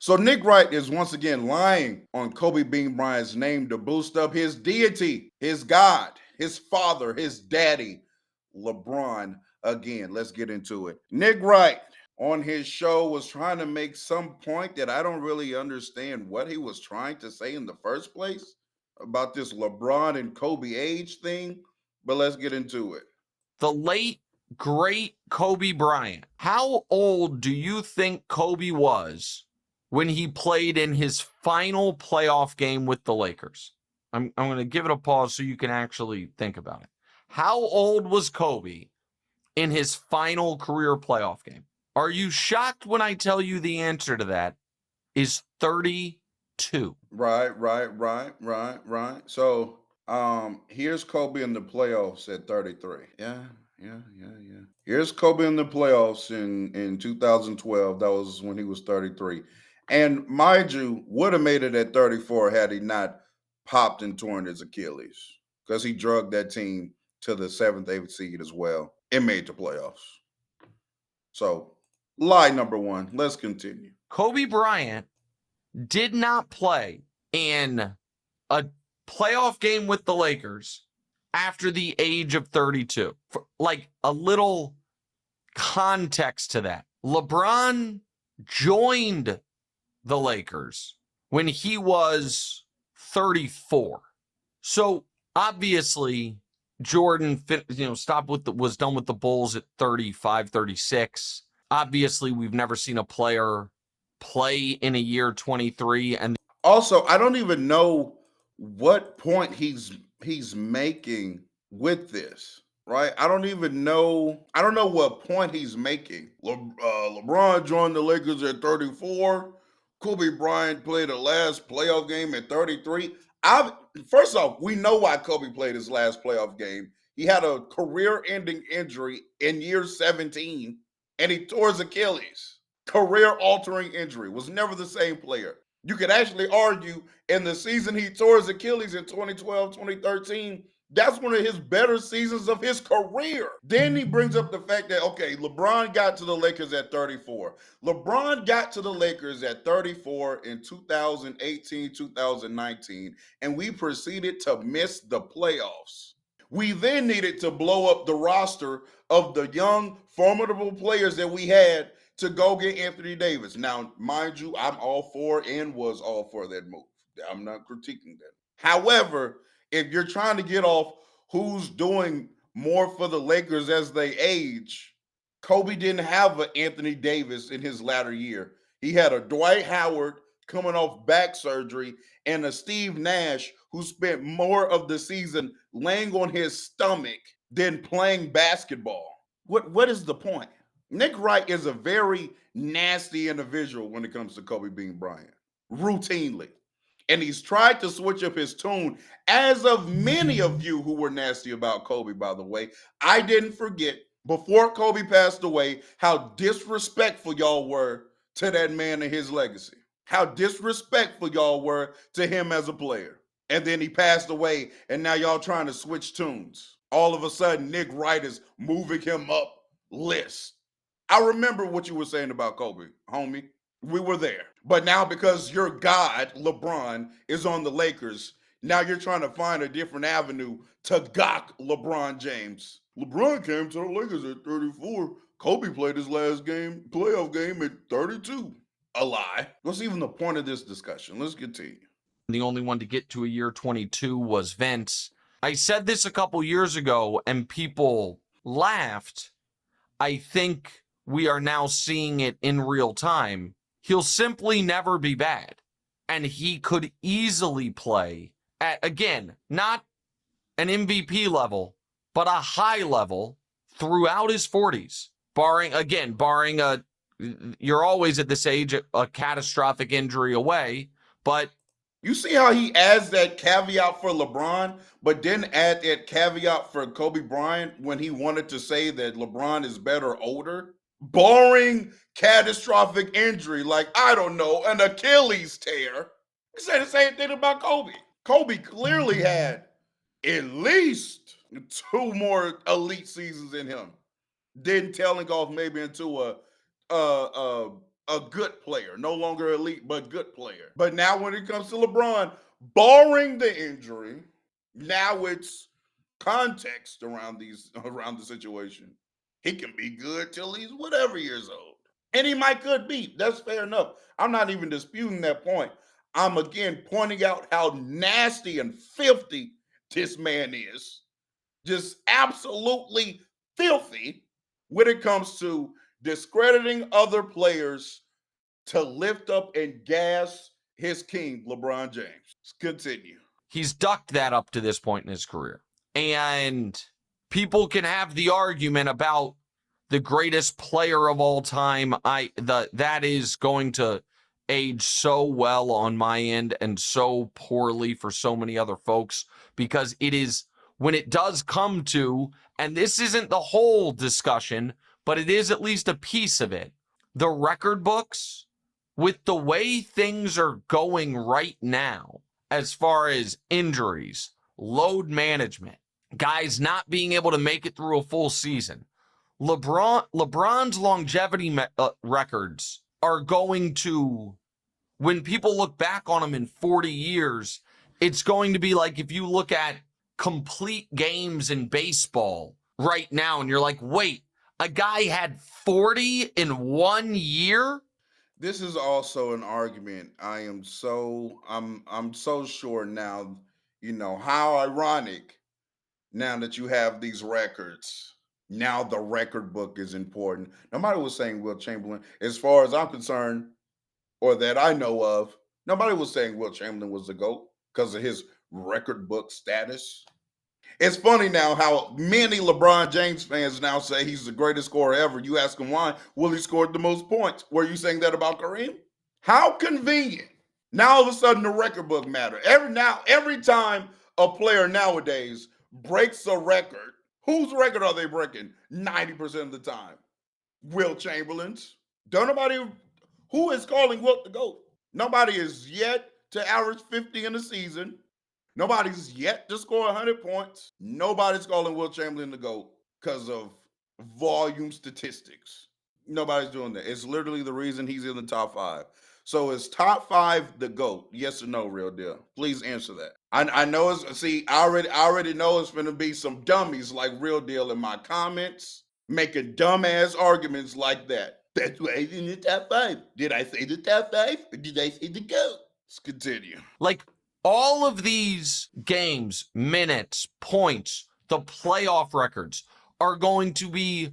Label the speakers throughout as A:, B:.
A: So Nick Wright is once again lying on Kobe Bean Bryant's name to boost up his deity, his God, his father, his daddy, LeBron again. Let's get into it. Nick Wright on his show was trying to make some point that I don't really understand what he was trying to say in the first place about this LeBron and Kobe age thing, but let's get into it.
B: The late, great Kobe Bryant. How old do you think Kobe was when he played in his final playoff game with the Lakers? I'm going to give it a pause so you can actually think about it. How old was Kobe in his final career playoff game? Are you shocked when I tell you the answer to that is 32?
A: Right. So here's Kobe in the playoffs at 33. Yeah. Here's Kobe in the playoffs in 2012. That was when he was 33. And mind you, would have made it at 34 had he not popped and torn his Achilles. Because he drugged that team to the seventh, eighth seed as well. It made the playoffs. So lie number one. Let's continue.
B: Kobe Bryant did not play in a playoff game with the Lakers after the age of 32. Like a little context to that. LeBron joined the Lakers when he was 34. So obviously Jordan was done with the Bulls at 35, 36. Obviously we've never seen a player play in a year 23. And
A: also, I don't even know what point he's making with this, right? I don't even know. I don't know what point he's making. LeBron joined the Lakers at 34. Kobe Bryant played the last playoff game at 33. First off, we know why Kobe played his last playoff game. He had a career-ending injury in year 17, and he tore his Achilles. Career-altering injury. Was never the same player. You could actually argue in the season he tore his Achilles in 2012, 2013, that's one of his better seasons of his career. Then he brings up the fact that, okay, LeBron got to the Lakers at 34. LeBron got to the Lakers at 34 in 2018, 2019, and we proceeded to miss the playoffs. We then needed to blow up the roster of the young, formidable players that we had to go get Anthony Davis. Now, mind you, I'm all for and was all for that move. I'm not critiquing that. However, if you're trying to get off who's doing more for the Lakers as they age, Kobe didn't have an Anthony Davis in his latter year. He had a Dwight Howard coming off back surgery and a Steve Nash who spent more of the season laying on his stomach than playing basketball. What is the point? Nick Wright is a very nasty individual when it comes to Kobe Bean Bryant, routinely. And he's tried to switch up his tune, as of many of you who were nasty about Kobe, by the way. I didn't forget, before Kobe passed away, how disrespectful y'all were to that man and his legacy. How disrespectful y'all were to him as a player. And then he passed away, and now y'all trying to switch tunes. All of a sudden, Nick Wright is moving him up list. I remember what you were saying about Kobe, homie. We were there. But now because your God, LeBron, is on the Lakers, now you're trying to find a different avenue to gawk LeBron James. LeBron came to the Lakers at 34. Kobe played his last playoff game at 32. A lie. What's even the point of this discussion? Let's continue.
B: the only one to get to a year 22 was Vince. I said this a couple years ago and people laughed. I think we are now seeing it in real time. He'll simply never be bad. And he could easily play at, again, not an MVP level, but a high level throughout his 40s. Barring a, you're always at this age a catastrophic injury away, but
A: you see how he adds that caveat for LeBron, but didn't add that caveat for Kobe Bryant when he wanted to say that LeBron is better older? Barring catastrophic injury, like, I don't know, an Achilles tear. He said the same thing about Kobe. Kobe clearly had at least 2 more elite seasons in him. Then tailing off maybe into a a good player, no longer elite, but good player. But now when it comes to LeBron, barring the injury, now it's context around the situation. He can be good till he's whatever years old. And he might could be. That's fair enough. I'm not even disputing that point. I'm again pointing out how nasty and filthy this man is. Just absolutely filthy when it comes to discrediting other players to lift up and gas his king, LeBron James. Let's continue.
B: He's ducked that up to this point in his career. And people can have the argument about the greatest player of all time. That is going to age so well on my end and so poorly for so many other folks, because it is, when it does come to, and this isn't the whole discussion, but it is at least a piece of it, the record books, with the way things are going right now, as far as injuries, load management, guys not being able to make it through a full season, LeBron's longevity records are going to, when people look back on him in 40 years, it's going to be like if you look at complete games in baseball right now and you're like, wait, a guy had 40 in 1 year?
A: This is also an argument. I'm so sure now, how ironic now that you have these records. Now the record book is important. Nobody was saying Will Chamberlain, as far as I'm concerned, or that I know of, nobody was saying Will Chamberlain was the GOAT because of his record book status. It's funny now how many LeBron James fans now say he's the greatest scorer ever. You ask him why. Well, he scored the most points. Were you saying that about Kareem? How convenient. Now all of a sudden the record book matter. Every time a player nowadays breaks a record, whose record are they breaking? 90% of the time. Will Chamberlain's. Don't nobody who is calling Wilt the GOAT? Nobody is yet to average 50 in a season. Nobody's yet to score 100 points. Nobody's calling Will Chamberlain the GOAT because of volume statistics. Nobody's doing that. It's literally the reason he's in the top five. So is top five the GOAT? Yes or no, real deal? Please answer that. I know it's, see, I already know it's gonna be some dummies like real deal in my comments making dumbass arguments like that. That's why he's in the top five. Did I say the top five? Or did I say the GOAT? Let's continue.
B: Like, all of these games, minutes, points, the playoff records are going to be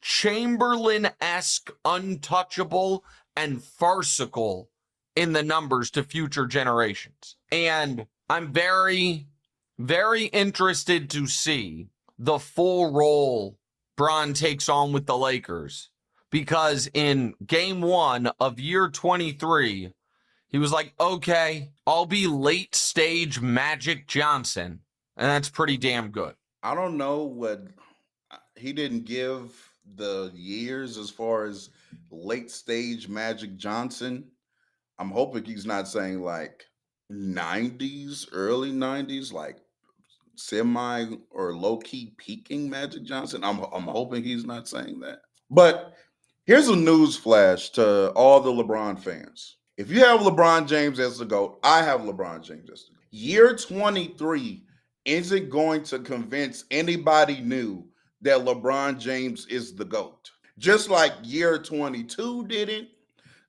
B: Chamberlain-esque, untouchable, and farcical in the numbers to future generations. And I'm very, very interested to see the full role Bron takes on with the Lakers, because in game 1 of year 23, he was like, okay, I'll be late stage Magic Johnson. And that's pretty damn good.
A: I don't know what he didn't give the years as far as late stage Magic Johnson. I'm hoping he's not saying like 90s, early 90s, like semi or low key peaking Magic Johnson. I'm hoping he's not saying that. But here's a news flash to all the LeBron fans. If you have LeBron James as the GOAT, I have LeBron James as the GOAT. Year 23 isn't going to convince anybody new that LeBron James is the GOAT. Just like year 22 didn't,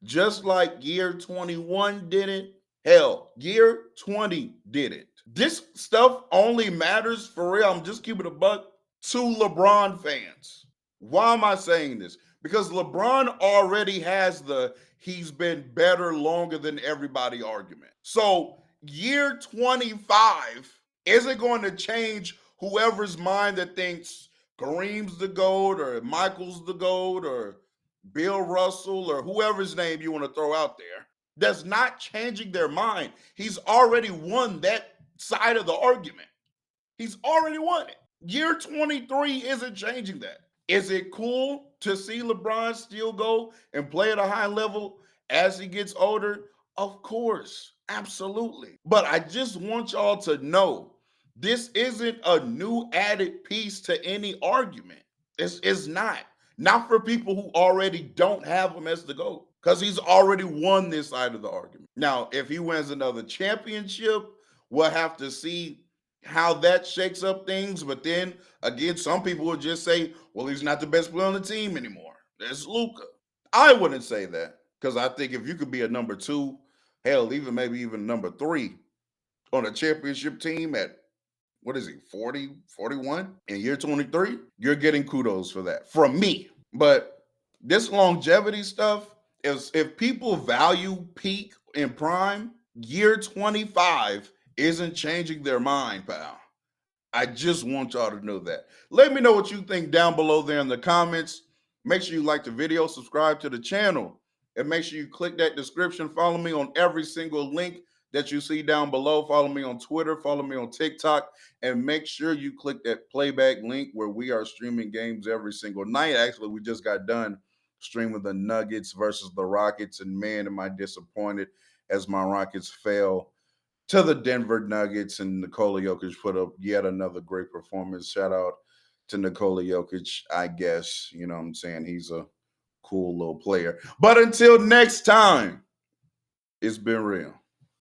A: just like year 21 didn't, hell, year 20 didn't. This stuff only matters for real. I'm just keeping it a buck to LeBron fans. Why am I saying this? Because LeBron already has the he's been better longer than everybody argument. So year 25 isn't going to change whoever's mind that thinks Kareem's the GOAT or Michael's the GOAT or Bill Russell or whoever's name you want to throw out there. That's not changing their mind. He's already won that side of the argument. He's already won it. Year 23 isn't changing that. Is it cool to see LeBron still go and play at a high level as he gets older? Of course, absolutely. But I just want y'all to know this isn't a new added piece to any argument. It's not. Not for people who already don't have him as the GOAT. because he's already won this side of the argument. Now, if he wins another championship, we'll have to see how that shakes up things. But then again, some people will just say, well, he's not the best player on the team anymore. There's Luka. I wouldn't say that, because I think if you could be a number two, hell, even maybe even number three on a championship team at, what is he, 40, 41 in year 23, you're getting kudos for that from me. But this longevity stuff is, if people value peak and prime, year 25 isn't changing their mind, pal. I just want y'all to know that. Let me know what you think down below there in the comments. Make sure you like the video, subscribe to the channel, and make sure you click that description. Follow me on every single link that you see down below. Follow me on Twitter, follow me on TikTok, and make sure you click that playback link where we are streaming games every single night. Actually, we just got done streaming the Nuggets versus the Rockets, and man, am I disappointed as my Rockets fell to the Denver Nuggets, and Nikola Jokic put up yet another great performance. Shout out to Nikola Jokic, I guess. You know what I'm saying? He's a cool little player. But until next time, it's been real.